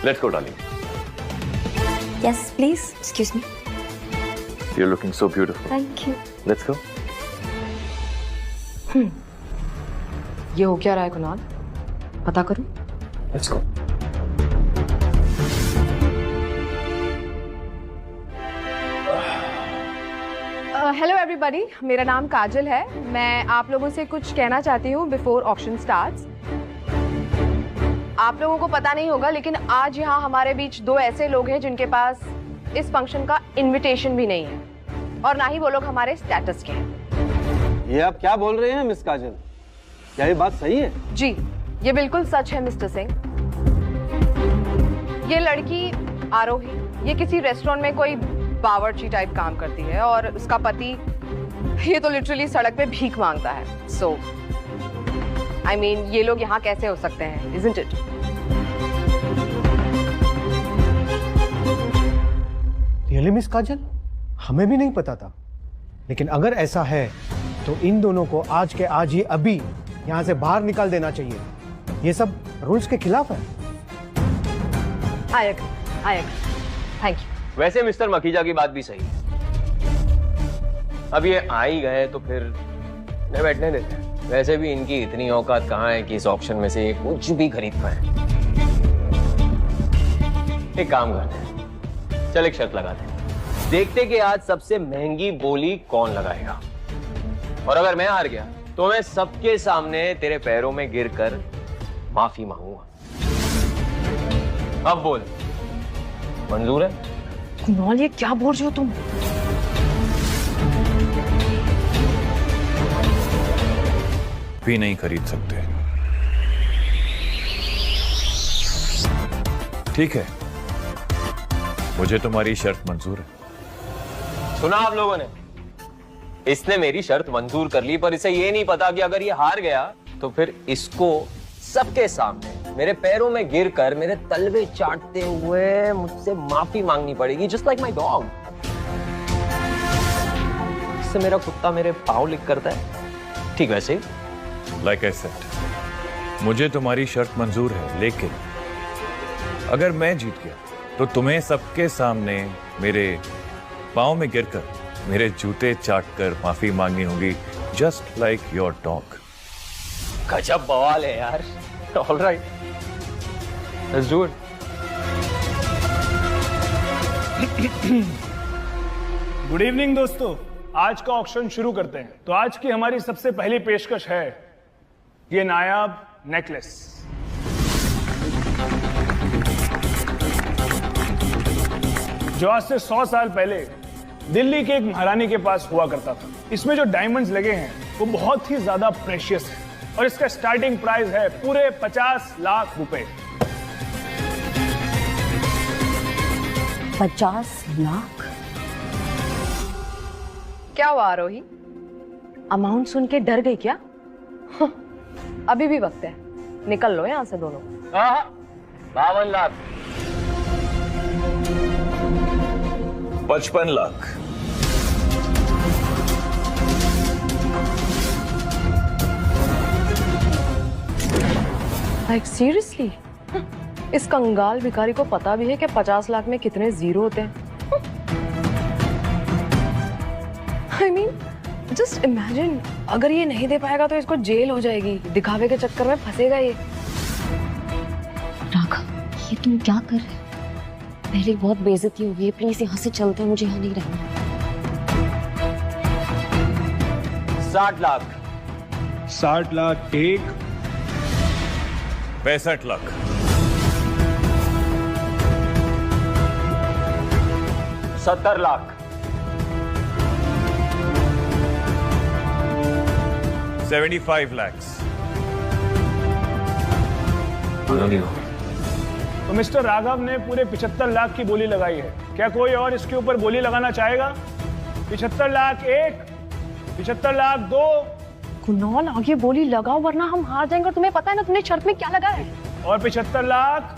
Let's go, darling. Yes, please. Excuse me. You're looking so beautiful. Thank you. Let's go. ये हो क्या रहा है कुणाल? पता करूं? Let's go. हेलो एवरीबॉडी, मेरा नाम काजल है। मैं आप लोगों से कुछ कहना चाहती हूँ बिफोर ऑक्शन स्टार्ट्स। आप लोगों को पता नहीं होगा, लेकिन आज यहाँ हमारे बीच दो ऐसे लोग हैं जिनके पास इस फंक्शन का इनविटेशन भी नहीं है, और ना ही वो लोग हमारे स्टेटस के हैं। ये आप क्या बोल रहे हैं मिस काजल? क्या ये बात सही है? जी, ये बिल्कुल सच है मिस्टर सिंह। ये लड़की आरोही, ये किसी रेस्टोरेंट में कोई बावर्ची टाइप काम करती है, और उसका पति ये तो लिटरली सड़क पे भीख मांगता है। सो आई मीन, ये लोग यहाँ कैसे हो सकते हैं, इजंट इट? रियली मिस काजल, हमें भी नहीं पता था। लेकिन अगर ऐसा है तो इन दोनों को आज के आज ही अभी यहाँ से बाहर निकाल देना चाहिए। ये सब रूल्स के खिलाफ है। आयक, थैंक यू। वैसे मिस्टर मकीजा की बात भी सही है। अब ये आ ही गए तो फिर नहीं बैठने देते हैं। वैसे भी इनकी इतनी औकात कहाँ है कि इस ऑक्शन में से ये कुछ भी खरीद पाए। एक काम करते हैं, चल एक शर्त लगाते हैं, देखते कि आज सबसे महंगी बोली कौन लगाएगा, और अगर मैं हार गया तो मैं सबके सामने तेरे पैरों में गिरकर माफी मांगूंगा। अब बोल, मंजूर है? कुणाल, ये क्या बोल रहे हो तुम? भी नहीं खरीद सकते। ठीक है, मुझे तुम्हारी शर्त मंजूर है। सुना आप लोगों ने, इसने मेरी शर्त मंजूर कर ली, पर इसे ये नहीं पता कि अगर ये हार गया तो फिर इसको सबके सामने मेरे पैरों में गिरकर मेरे तलवे चाटते हुए मुझसे माफी मांगनी पड़ेगी, जस्ट लाइक माय डॉग। इससे मेरा कुत्ता मेरे पाँव लिक करता है, ठीक वैसे ही। लाइक आई सेड, मुझे तुम्हारी शर्त मंजूर है, लेकिन अगर मैं जीत गया तो तुम्हें सबके सामने मेरे पाँव में गिरकर मेरे जूते चाटकर माफी मांगनी होगी, जस्ट लाइक योर डॉग। गजब बवाल है यार। All right, let's do it. Good evening दोस्तों, आज का ऑक्शन शुरू करते हैं। तो आज की हमारी सबसे पहली पेशकश है ये नायाब नेकलेस। जो आज से 100 साल पहले दिल्ली के एक महारानी के पास हुआ करता था। इसमें जो डायमंड्स लगे हैं वो बहुत ही ज्यादा प्रेशियस है, और इसका स्टार्टिंग प्राइस है पूरे 50 लाख रुपए। 50 लाख? क्या हुआ आरोही, अमाउंट सुन के डर गई क्या? अभी भी वक्त है, निकल लो यहाँ से दोनों। 52 लाख। 55 लाख। Like seriously? इस कंगाल भिखारी को पता भी है कि 50 लाख में कितने जीरो होते हैं। आई मीन, जस्ट इमेजिन, अगर ये नहीं दे पाएगा तो इसको जेल हो जाएगी। दिखावे के चक्कर में फंसेगा ये। राघव, ये तुम क्या कर रहे हो? पहले बहुत बेइज्जती हो गई, प्लीज यहाँ से चलते हैं, मुझे यहाँ नहीं रहना। 60 लाख। 60 लाख एक। 65 लाख। 70 लाख। 75 lakhs। तो मिस्टर राघव ने पूरे 75 लाख की बोली लगाई है। क्या कोई और इसके ऊपर बोली लगाना चाहेगा? 75 लाख एक, 75 लाख दो। कुणाल, आगे बोली लगाओ वरना हम हार जाएंगे। और तुम्हें पता है ना तुमने शर्त में क्या लगा है? और 75 लाख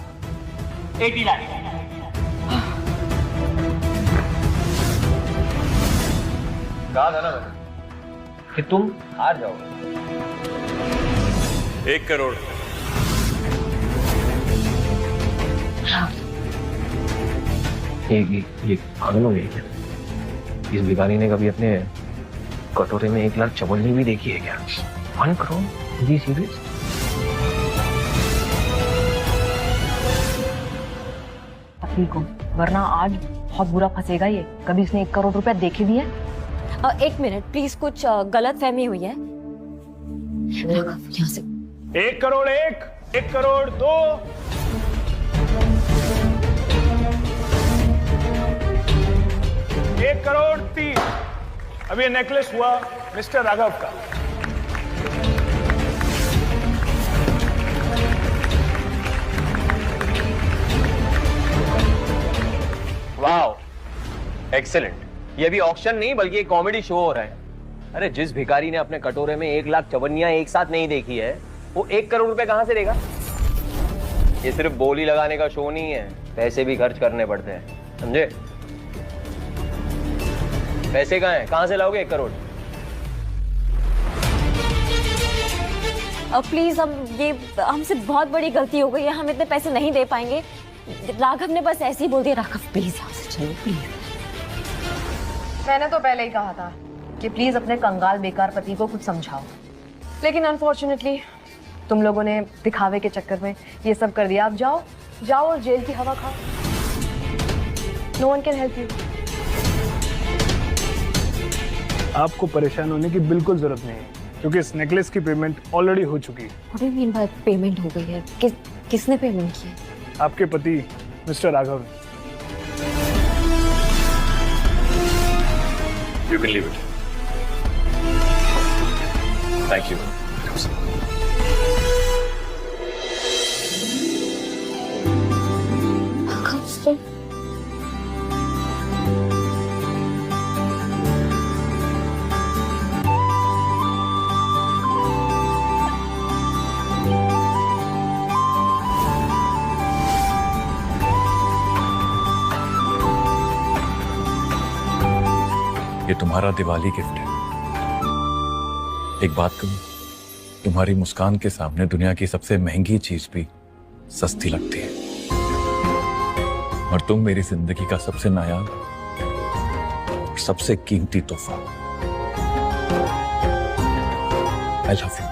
80 लाख। कहा था ना मैंने कि तुम हार जाओगे। 1 करोड़। ये पागल हो गई क्या? इस भिखारी ने कभी अपने कटोरे में 1 लाख चवन्नी भी देखी है क्या? 1 करोड़? जी सीरियस? पति को, वरना आज बहुत बुरा फंसेगा ये। कभी इसने 1 करोड़ रुपया देखे भी है? 1 मिनट प्लीज, कुछ गलत फहमी हुई है। यहाँ से 1 करोड़ 1 करोड़ 2 1 करोड़ 3। अब ये नेकलेस हुआ मिस्टर राघव का। Wow, excellent. ये भी ऑक्शन नहीं बल्कि एक कॉमेडी शो हो रहा है। अरे जिस भिखारी ने अपने कटोरे में 1 लाख चवन्नियां एक साथ नहीं देखी है, वो 1 करोड़ रुपए कहां से देगा? ये सिर्फ बोली लगाने का शो नहीं है, पैसे भी खर्च करने पड़ते हैं, समझे? पैसे कहाँ हैं? कहां से लाओगे 1 करोड़? प्लीज, हमसे बहुत बड़ी गलती हो गई है, हम इतने पैसे नहीं दे पाएंगे। राघव ने बस ऐसे ही बोल दिया। राघव प्लीज यहाँ से चलो प्लीज। मैंने तो पहले ही कहा था कि प्लीज अपने कंगाल बेकार पति को कुछ समझाओ, लेकिन अनफॉर्चुनेटली तुम लोगों ने दिखावे के चक्कर में ये सब कर दिया। अब जाओ और जेल की हवा खाओ। No one can help you. आपको परेशान होने की बिल्कुल जरूरत नहीं है, क्योंकि इस नेकलेस की पेमेंट ऑलरेडी हो चुकी है। What do you mean by payment हो गई है? किसने पेमेंट की है? आपके पति mister Raghav. You can leave it. Thank you. ये तुम्हारा दिवाली गिफ्ट है। एक बात कहूं, तुम्हारी मुस्कान के सामने दुनिया की सबसे महंगी चीज भी सस्ती लगती है, और तुम मेरी जिंदगी का सबसे नायाब और सबसे कीमती तोहफा। I love you.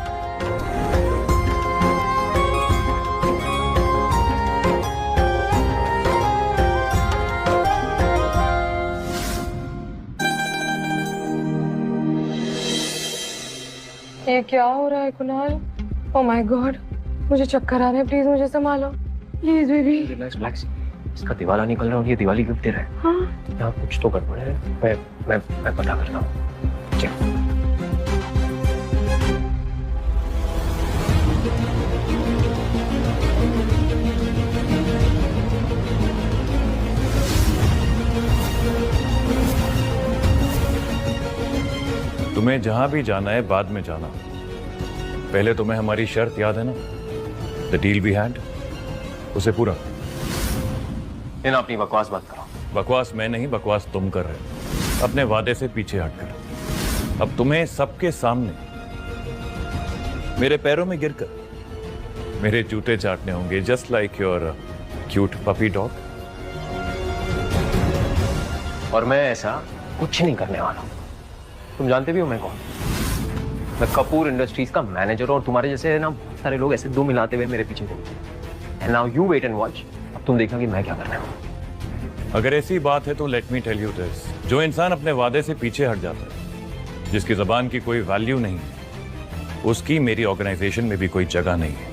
ये क्या हो रहा है कुणाल? ओह माय गॉड, मुझे चक्कर आ रहे हैं। प्लीज मुझे संभालो, प्लीज बेबी। रिलैक्स। इसका दिवाला निकल रहा है और ये दिवाली गिफ्ट दे रहा है। हाँ, यहाँ कुछ तो गड़बड़ है। मैं पता करता हूँ। चलो। तुम्हें जहां भी जाना है बाद में जाना, पहले तुम्हें हमारी शर्त याद है ना? द डील वी हैड, उसे पूरा। इन्हें अपनी बकवास बात करो। बकवास मैं नहीं, बकवास तुम कर रहे हो अपने वादे से पीछे हटकर। अब तुम्हें सबके सामने मेरे पैरों में गिरकर मेरे जूते चाटने होंगे, just like your cute puppy dog. और मैं ऐसा कुछ नहीं करने वाला हूं। तुम जानते भी हो मैं कौन? मैं कपूर इंडस्ट्रीज का मैनेजर हूं, और तुम्हारे जैसे ना बहुत सारे लोग ऐसे दो मिलाते हुए मेरे पीछे घूमते। And now you wait and watch. अब तुम देखना कि मैं क्या करने वाला हूं। अगर ऐसी बात है तो let me tell you this, जो इंसान अपने वादे से पीछे हट जाता है, जिसकी जबान की कोई वैल्यू नहीं है, उसकी मेरी ऑर्गेनाइजेशन में भी कोई जगह नहीं है।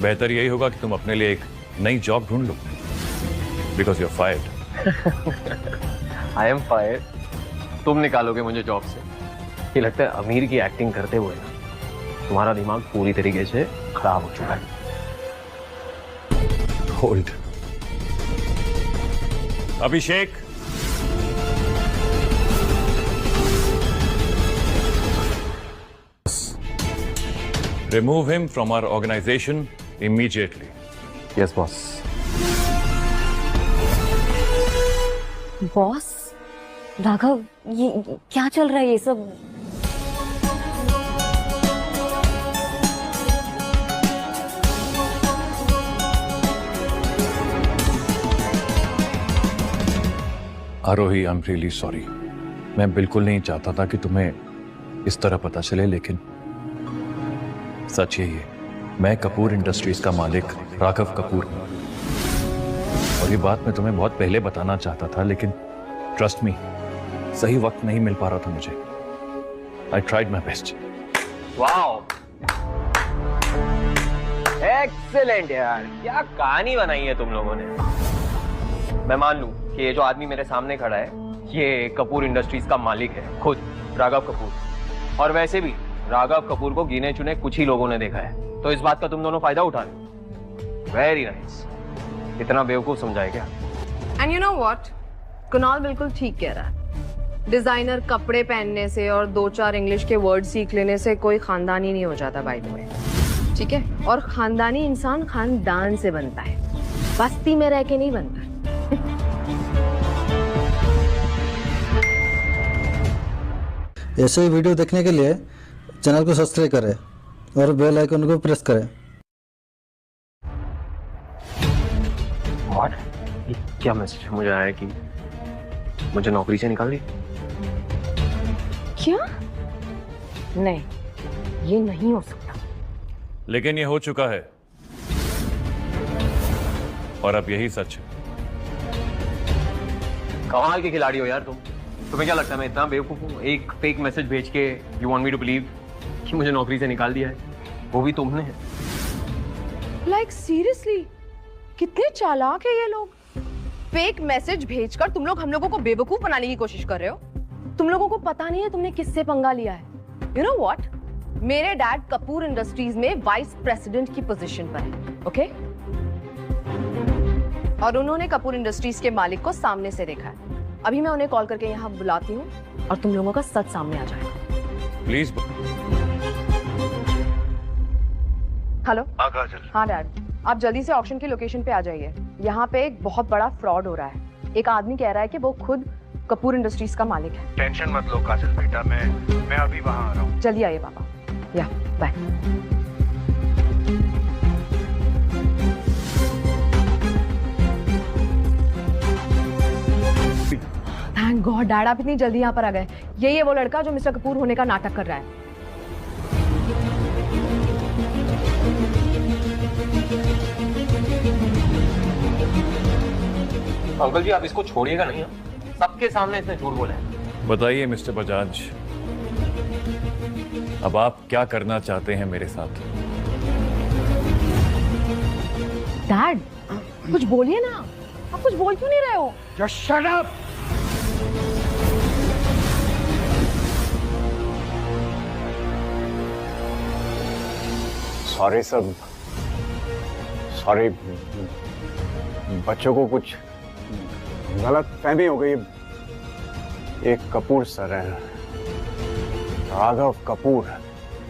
बेहतर यही होगा कि तुम अपने लिए एक नई जॉब ढूंढ लो, because you are fired. I am fired? तुम निकालोगे मुझे जॉब से? ये लगता है अमीर की एक्टिंग करते हुए ना तुम्हारा दिमाग पूरी तरीके से खराब हो चुका है। Hold. Abhishek, remove him from our organization immediately. Yes boss. Boss? Raghav, ये क्या चल रहा है ये सब? आरोही, आई एम रियली सॉरी। मैं बिल्कुल नहीं चाहता था कि तुम्हें इस तरह पता चले, लेकिन सच यही है, मैं कपूर इंडस्ट्रीज का मालिक राघव कपूर हूं। और ये बात मैं तुम्हें बहुत पहले बताना चाहता था, लेकिन ट्रस्ट मी, सही वक्त नहीं मिल पा रहा था मुझे। I tried my best. Wow, excellent यार, क्या कहानी बनाई है तुम लोगों ने। मैं मान लूं कि ये जो आदमी मेरे सामने खड़ा है, ये कपूर इंडस्ट्रीज का मालिक है, खुद राघव कपूर। और वैसे भी राघव कपूर को गिने चुने कुछ ही लोगों ने देखा है, तो इस बात का तुम दोनों फायदा उठा रहे हो। Very nice. इतना बेवकूफ समझाए क्या? And you know what, Kunal बिल्कुल ठीक कह रहा है। डिजाइनर कपड़े पहनने से और 2-4 इंग्लिश के वर्ड सीख लेने से कोई खानदानी नहीं हो जाता बाय द वे, ठीक है? और खानदानी इंसान खानदान से बनता है, बस्ती में रह के नहीं बनता। ऐसे ही वीडियो देखने के लिए चैनल को सब्सक्राइब करें और बेल आइकन को प्रेस करें। व्हाट? क्या मैसेज मुझे आया कि मुझे नौकरी से निकाल दी? क्या? नहीं, ये नहीं हो सकता। लेकिन ये हो चुका है, और अब यही सच है। कमाल के खिलाड़ी हो यार तुम। तुम्हें क्या लगता है मैं इतना बेवकूफ हूँ? एक फेक मैसेज भेज के you want me to believe कि मुझे नौकरी से निकाल दिया है, वो भी तुमने। लाइक सीरियसली, कितने चालाक है ये लोग। फेक मैसेज भेजकर तुम लोग हम लोगों को बेवकूफ बनाने की कोशिश कर रहे हो। तुम लोगों को पता नहीं है तुमने किससे पंगा लिया है। यू नो व्हाट, मेरे डैड कपूर इंडस्ट्रीज में वाइस प्रेसिडेंट की पोजीशन पर है, ओके? और उन्होंने कपूर इंडस्ट्रीज के मालिक को सामने से देखा है। अभी मैं उन्हें कॉल करके यहाँ बुलाती हूँ और तुम लोगों का सच सामने आ जाएगा। प्लीज। हेलो। हाँ डैड, आप जल्दी से ऑक्शन की लोकेशन पे आ जाइए। यहाँ पे एक बहुत बड़ा फ्रॉड हो रहा है। एक आदमी कह रहा है कि वो खुद कपूर इंडस्ट्रीज का मालिक है। टेंशन मत लो काजल बेटा, मैं अभी वहाँ आ रहा हूँ। जल्दी आइए पापा। या बाय। थैंक गॉड डैड, आप इतनी जल्दी यहाँ पर आ गए। यही है वो लड़का जो मिस्टर कपूर होने का नाटक कर रहा है। अंकल जी, आप इसको छोड़िएगा नहीं। सबके सामने इसने झूठ बोला है। बताइए मिस्टर बजाज, अब आप क्या करना चाहते हैं मेरे साथ? डैड, कुछ बोलिए ना। आप कुछ बोल क्यों नहीं रहे हो? Just shut up! Sorry sir, sorry. बच्चों को कुछ गलत फहमी हो गई। एक कपूर सर है, राघव कपूर,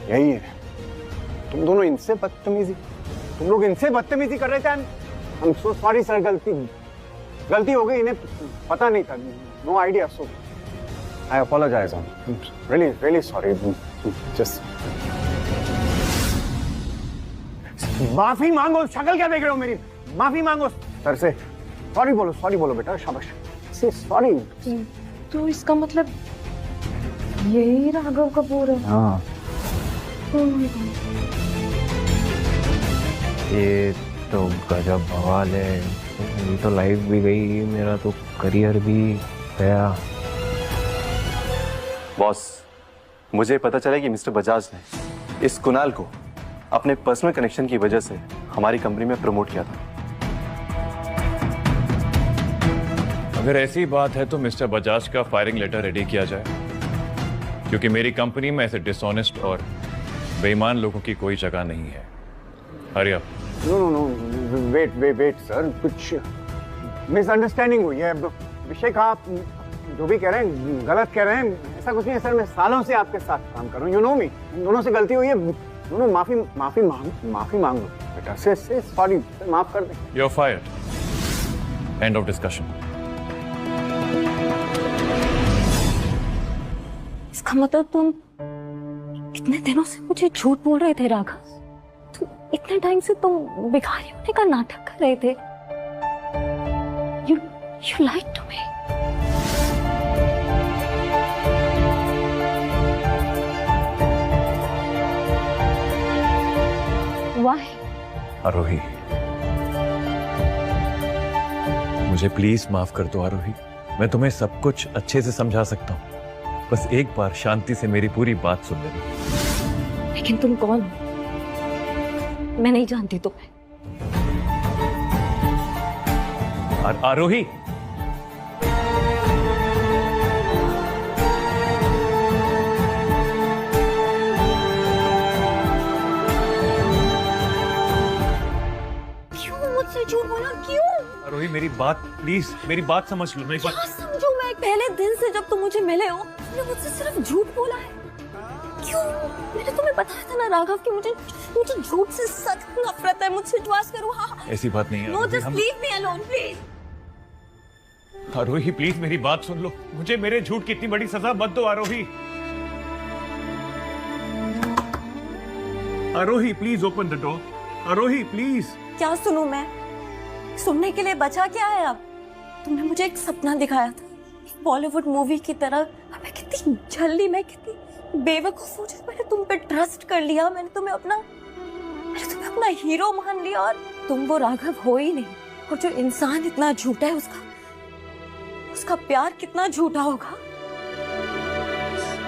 यही है। तुम दोनों इनसे बदतमीजी, तुम लोग इनसे बदतमीजी कर रहे थे। I am so sorry sir, गलती हो गई, इन्हें पता नहीं था। No idea, so I apologise. Really really sorry. Just माफी मांगो। शक्ल क्या देख रहे हो मेरी? माफी मांगो सर से। सॉरी बोलो बेटा, शाबाश। से सॉरी। तो इसका मतलब यही राघव कपूर है? हाँ। ये तो गजब बवाल है। ये तो लाइफ भी गई, मेरा तो करियर भी गया। बॉस, मुझे पता चला कि मिस्टर बजाज ने इस कुणाल को अपने पर्सनल कनेक्शन की वजह से हमारी कंपनी में प्रमोट किया था। अगर ऐसी बात है तो मिस्टर बजाज का फायरिंग लेटर रेडी किया जाए, क्योंकि मेरी कंपनी में ऐसे डिसऑनेस्ट और बेईमान लोगों की कोई जगह नहीं है। Hurry up. No, wait sir, कुछ मिसअंडरस्टैंडिंग हुई है। विषय का आप जो भी कह रहे हैं गलत कह रहे हैं। ऐसा कुछ नहीं है सर, मैं सालों से आपके साथ काम कर रहा हूँ। यू नो मी, दोनों से गलती हुई है। दोनों माफी मांगो बेटा। से सॉरी, माफ कर दे। You are fired. End of discussion. इसका मतलब तुम इतने दिनों से मुझे झूठ बोल रहे थे राघव? तुम इतने टाइम से तुम भिखारी होने का नाटक कर रहे थे। You lied to me. Why? आरोही, मुझे प्लीज माफ कर दो आरोही। मैं तुम्हें सब कुछ अच्छे से समझा सकता हूँ, बस एक बार शांति से मेरी पूरी बात सुन लेना। लेकिन तुम कौन हो? मैं नहीं जानती तुम्हें। आरोही, मुझसे झूठ बोला क्यों? आरोही मेरी बात प्लीज, मेरी बात समझ लो। मेरी क्या बात समझो? मैं पहले दिन से जब तुम मुझे मिले हो तुमने मुझसे सिर्फ झूठ बोला है। क्यों? मैंने तुम्हें बताया था ना राघव कि मुझे झूठ से सख्त नफरत है। मुझसे विश्वास करो। हाँ, ऐसी बात नहीं है। No, just leave me alone please. Aarohi please मेरी बात सुन लो। मुझे मेरे झूठ की इतनी बड़ी सजा मत दो Aarohi. Aarohi please open the door. Aarohi please. क्या सुनूं मैं? सुनने के लिए बचा क्या है अब? तुमने मुझे एक सपना दिखाया था, बॉलीवुड मूवी की तरह। मैं कितनी जल्दी, मैं कितनी बेवकूफ हूँ, मैंने तुम पे ट्रस्ट कर लिया। मैंने तुम्हें अपना हीरो मान लिया, और तुम वो राघव हो ही नहीं। और जो इंसान इतना झूठा है उसका प्यार कितना झूठा होगा।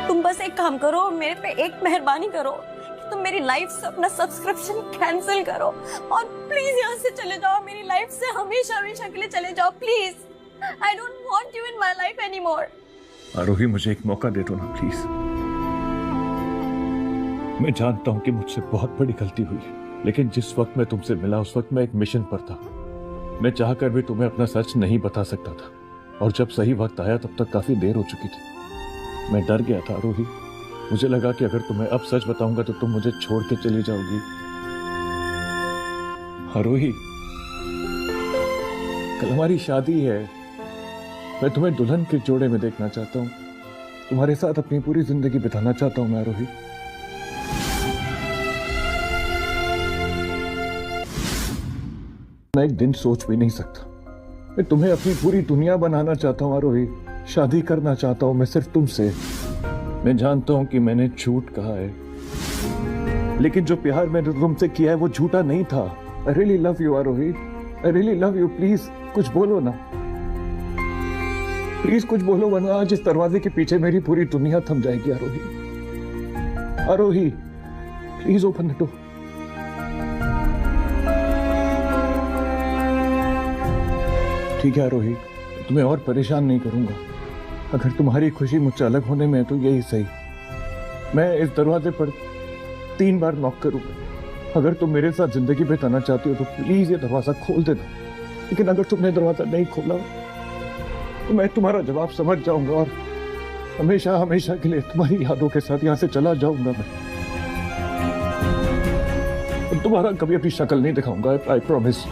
तुम बस एक काम करो, मेरे पे एक मेहरबानी करो, तुम मेरी लाइफ से अपना सब्सक्रिप्शन कैंसिल करो और प्लीज यहाँ से चले जाओ। मेरी लाइफ से हमेशा हमेशा के लिए चले जाओ please. I don't want you in my life anymore. Aarohi मुझे एक मौका दे दो ना प्लीज। मैं जानता हूं कि मुझसे बहुत बड़ी गलती हुई, लेकिन जिस वक्त मैं तुमसे मिला उस वक्त मैं एक मिशन पर था। मैं चाहकर भी तुम्हें अपना सच नहीं बता सकता था, और जब सही वक्त आया तब तक काफी देर हो चुकी थी। मैं डर गया था आरोही। मुझे लगा कि अगर तुम्हें अब सच बताऊंगा तो तुम मुझे छोड़ के चली जाओगी। आरोही, कल हमारी शादी है। मैं तुम्हें दुल्हन के जोड़े में देखना चाहता हूँ। तुम्हारे साथ अपनी पूरी जिंदगी बिताना चाहता हूँ मैं आरोही। मैं एक दिन सोच भी नहीं सकता। मैं तुम्हें अपनी पूरी दुनिया बनाना चाहता हूँ आरोही। शादी करना चाहता हूँ मैं सिर्फ तुमसे। मैं जानता हूं कि मैंने झूठ कहा है, लेकिन जो प्यार मैंने तुमसे किया है वो झूठा नहीं था। I really love you Aarohi. I really love you। Please कुछ बोलो ना, प्लीज कुछ बोलो, वरना आज इस दरवाजे के पीछे मेरी पूरी दुनिया थम जाएगी आरोही। Aarohi please open the door. ठीक है आरोही, तुम्हें और परेशान नहीं करूंगा। अगर तुम्हारी खुशी मुझसे अलग होने में है तो यही सही। मैं इस दरवाजे पर 3 बार नॉक करूंगा। अगर तुम मेरे साथ जिंदगी बिताना चाहती हो तो प्लीज ये दरवाजा खोल देना। लेकिन अगर तुमने दरवाजा नहीं खोला तो मैं तुम्हारा जवाब समझ जाऊंगा और हमेशा हमेशा के लिए तुम्हारी यादों के साथ यहां से चला जाऊंगा। मैं तुम्हारा कभी अपनी शक्ल नहीं दिखाऊंगा। I promise.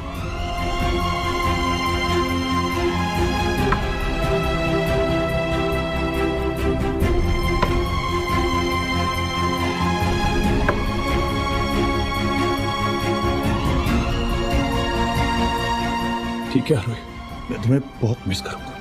ठीक है आरोही, मैं तुम्हें बहुत मिस करूंगा।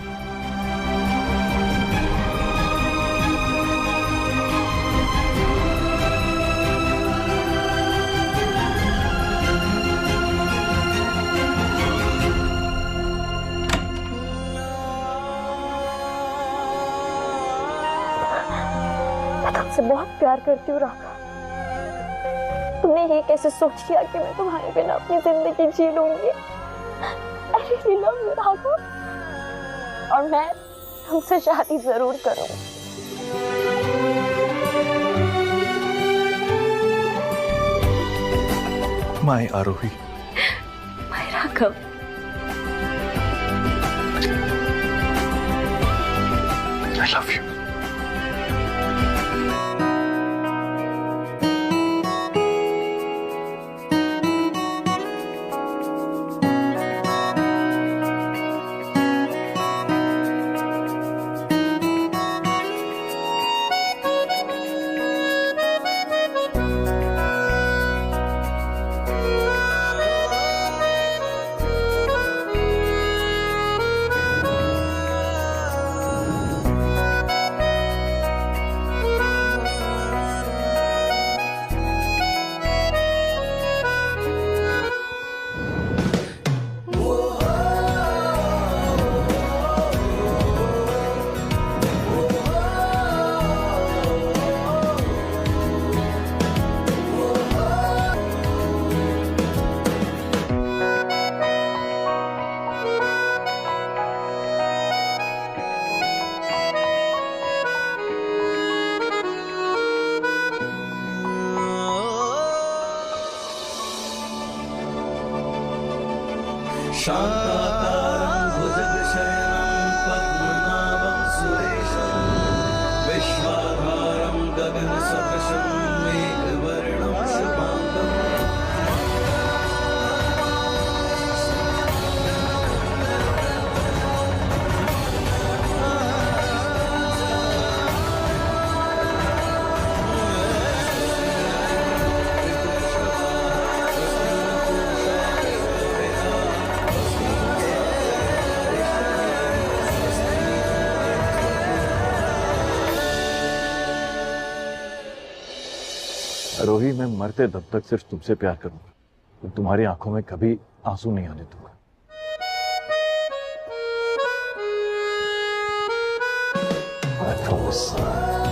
मैं तुमसे बहुत प्यार करती हूँ राघव। तुमने ये कैसे सोच किया कि मैं तुम्हारे बिना अपनी जिंदगी जी लूंगी? I really love you Raghav, और मैं तुमसे शादी जरूर करूंगी। My Aarohi, my Raghav. I love you। शान्ताकारं भुजगशयनं पद्मनाभं सुरेशं विश्वाधारं गगनसदृशं मेघवर्णं शुभाङ्गम् आरोही, मैं मरते दम तक सिर्फ तुमसे प्यार करूंगा। तो तुम्हारी आंखों में कभी आंसू नहीं आने दूंगा। I promise.